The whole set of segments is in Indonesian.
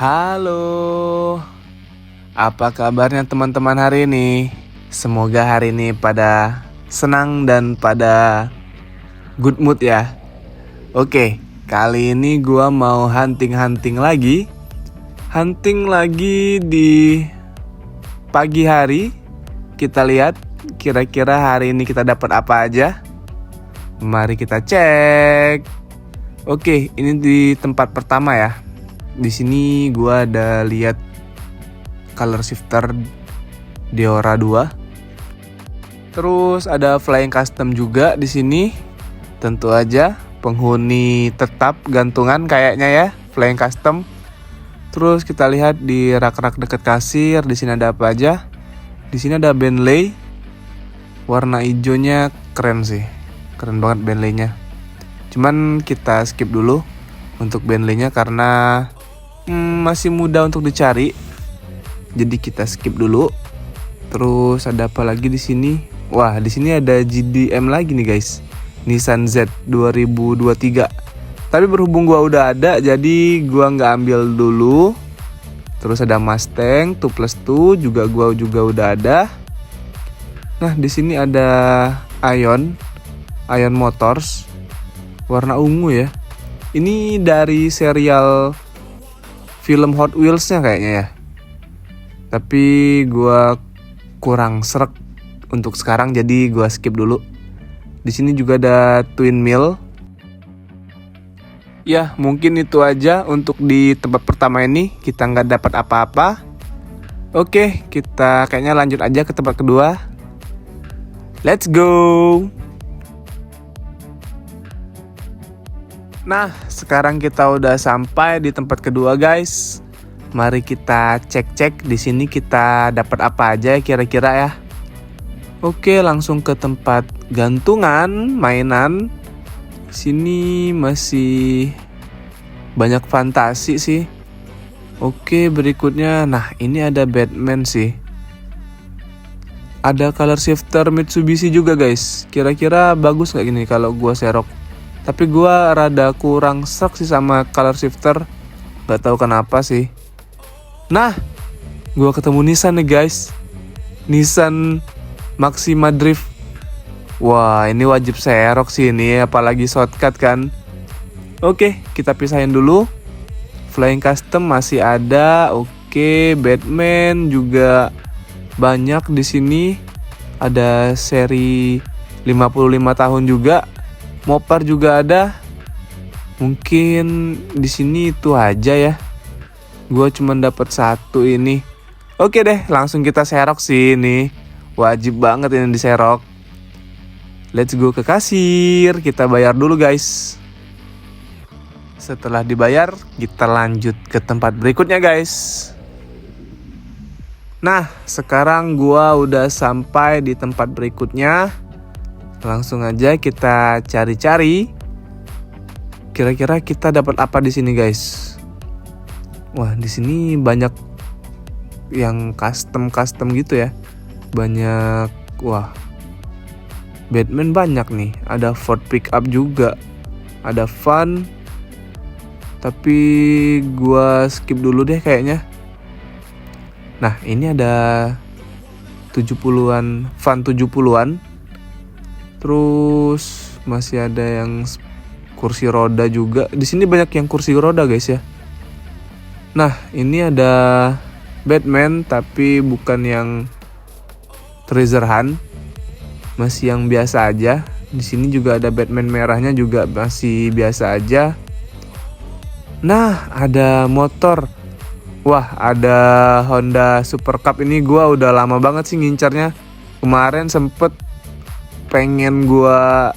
Halo, apa kabarnya teman-teman hari ini? Semoga hari ini pada senang dan pada good mood ya. Oke, kali ini gua mau hunting lagi. Hunting lagi di pagi hari. Kita lihat kira-kira hari ini kita dapat apa aja. Mari kita cek. Oke, ini di tempat pertama ya. Di sini gua ada lihat color shifter Deora 2. Terus ada flying custom juga di sini. Tentu aja penghuni tetap gantungan kayaknya ya, flying custom. Terus kita lihat di rak-rak dekat kasir, di sini ada apa aja? Di sini ada Bentley. Warna hijaunya keren sih. Keren banget Bentley-nya. Cuman kita skip dulu untuk Bentley-nya karena masih mudah untuk dicari. Jadi kita skip dulu. Terus ada apa lagi di sini? Wah, di sini ada GDM lagi nih guys. Nissan Z 2023. Tapi berhubung gua udah ada, jadi gua nggak ambil dulu. Terus ada Mustang 2+2 juga gua udah ada. Nah, di sini ada Ion Motors warna ungu ya. Ini dari serial film Hot Wheels-nya kayaknya ya. Tapi gua kurang srek untuk sekarang, jadi gua skip dulu. Di sini juga ada Twin Mill. Ya, mungkin itu aja untuk di tempat pertama ini. Kita nggak dapat apa-apa. Oke, kita kayaknya lanjut aja ke tempat kedua. Let's go. Nah, sekarang kita udah sampai di tempat kedua, guys. Mari kita cek-cek di sini kita dapat apa aja kira-kira ya. Oke, langsung ke tempat gantungan mainan. Sini masih banyak fantasi sih. Oke, berikutnya, nah ini ada Batman sih. Ada color shifter Mitsubishi juga, guys. Kira-kira bagus nggak gini kalau gua serok? Tapi gua rada kurang srek sih sama color shifter. Gak tahu kenapa sih. Nah, gua ketemu Nissan nih guys. Nissan Maxima Drift. Wah, ini wajib serok sih ini, apalagi shortcut kan. Oke, kita pisahin dulu. Flying custom masih ada. Oke, Batman juga banyak di sini. Ada seri 55 tahun juga. Mopar juga ada. Mungkin di sini itu aja ya. Gua cuma dapat satu ini. Oke deh, langsung kita serok sih ini. Wajib banget ini diserok. Let's go ke kasir. Kita bayar dulu guys. Setelah dibayar, kita lanjut ke tempat berikutnya guys. Nah, sekarang gua udah sampai di tempat berikutnya. Langsung aja kita cari-cari. Kira-kira kita dapat apa di sini, guys? Wah, di sini banyak yang custom gitu ya. Banyak, wah. Batman banyak nih. Ada Ford pickup juga. Ada Fun. Tapi gua skip dulu deh kayaknya. Nah, ini ada 70-an, Fun 70-an. Terus masih ada yang kursi roda juga. Di sini banyak yang kursi roda guys ya. Nah, ini ada Batman tapi bukan yang Treasure Hunt. Masih yang biasa aja. Di sini juga ada Batman merahnya juga masih biasa aja. Nah, ada motor. Wah, ada Honda Super Cup. Ini gua udah lama banget sih ngincarnya. Kemarin sempet pengen gua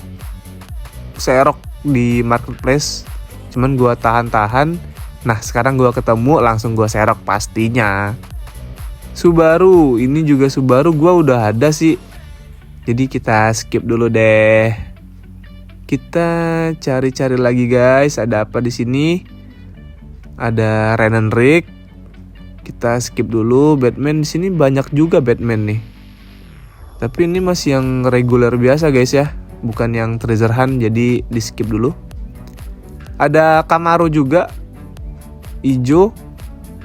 serok di marketplace, cuman gua tahan. Nah, sekarang gua ketemu, langsung gua serok pastinya. Subaru, ini juga Subaru gua udah ada sih. Jadi kita skip dulu deh. Kita cari-cari lagi guys, ada apa di sini? Ada Renan Rick. Kita skip dulu. Batman di sini banyak juga Batman nih. Tapi ini masih yang reguler biasa guys ya, bukan yang Treasure Hunt, jadi di skip dulu. Ada Camaro juga, hijau.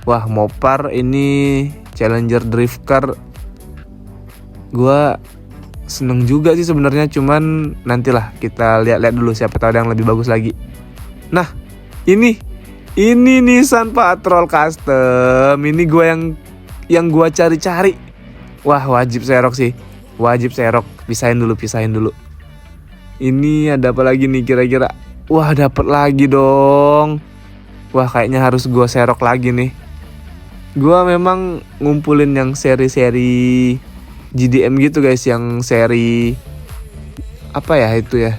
Wah, Mopar ini Challenger Drift Car. Gua seneng juga sih sebenarnya, cuman nantilah kita lihat-lihat dulu, siapa tahu ada yang lebih bagus lagi. Nah, ini Nissan Patrol Custom. Ini gua yang gua cari-cari. Wah, wajib serok sih. Wajib serok. Pisahin dulu. Ini ada apa lagi nih kira-kira? Wah, dapat lagi dong. Wah, kayaknya harus gua serok lagi nih. Gua memang ngumpulin yang seri-seri GDM gitu guys, yang seri apa ya itu ya,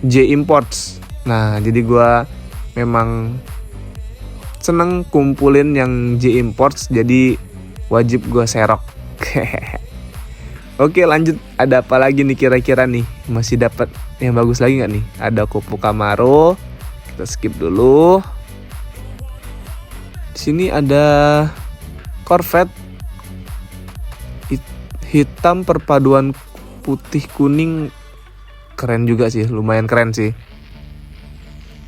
J Imports. Nah, jadi gua memang seneng kumpulin yang J Imports, jadi wajib gua serok. Oke, lanjut. Ada apa lagi nih kira-kira nih? Masih dapat yang bagus lagi nggak nih? Ada Kupu Camaro. Kita skip dulu. Di sini ada Corvette hitam perpaduan putih kuning, keren juga sih, lumayan keren sih.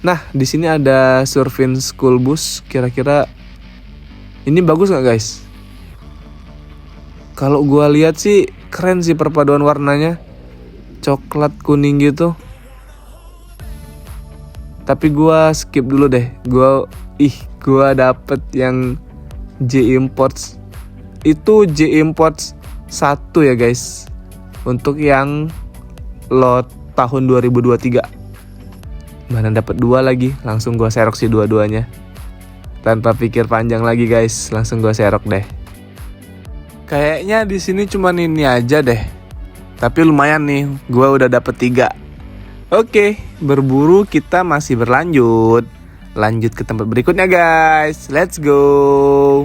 Nah, di sini ada Surfin School Bus. Kira-kira ini bagus nggak guys? Kalau gua lihat sih keren sih perpaduan warnanya, coklat kuning gitu. Tapi gua skip dulu deh. Gua dapet yang J Imports. Itu J Imports 1 ya guys, untuk yang lot tahun 2023. Mana dapat 2 lagi, langsung gua serok sih dua-duanya. Tanpa pikir panjang lagi guys, langsung gua serok deh. Kayaknya di sini cuman ini aja deh. Tapi lumayan nih, gua udah dapet 3. Oke, berburu kita masih berlanjut. Lanjut ke tempat berikutnya guys. Let's go.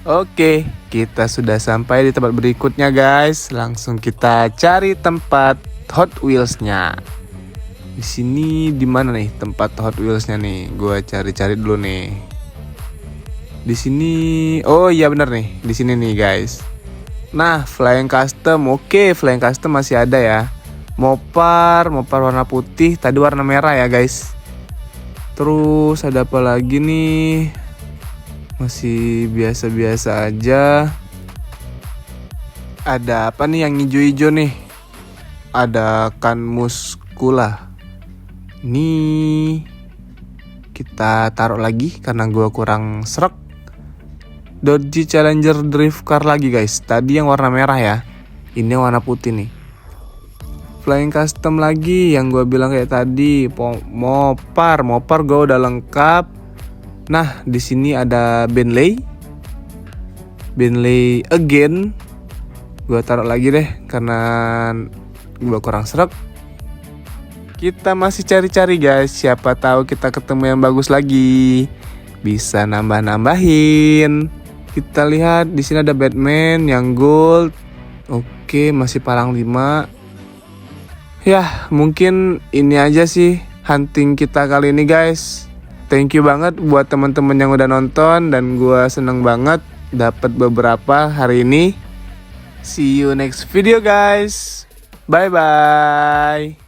Oke, kita sudah sampai di tempat berikutnya guys. Langsung kita cari tempat Hot Wheels-nya. Di sini di mana nih tempat Hot Wheels-nya nih? Gua cari-cari dulu nih. Di sini, oh iya bener nih, di sini nih guys. Nah, Flying Custom, oke, Flying Custom masih ada ya. Mopar warna putih, tadi warna merah ya guys. Terus ada apa lagi nih? Masih biasa-biasa aja. Ada apa nih yang hijau-hijau nih? Ada Kan Muskula. Nih kita taruh lagi karena gue kurang serak. Dodge Challenger Drift Car lagi guys. Tadi yang warna merah ya. Ini warna putih nih. Flying Custom lagi yang gue bilang kayak tadi. Mopar gue udah lengkap. Nah, di sini ada Bentley again. Gua taruh lagi deh karena gua kurang serak. Kita masih cari-cari guys, siapa tahu kita ketemu yang bagus lagi. Bisa nambah-nambahin. Kita lihat di sini ada Batman yang gold. Oke, masih palang 5. Ya, mungkin ini aja sih hunting kita kali ini guys. Thank you banget buat teman-teman yang udah nonton, dan gue seneng banget dapat beberapa hari ini. See you next video guys. Bye bye.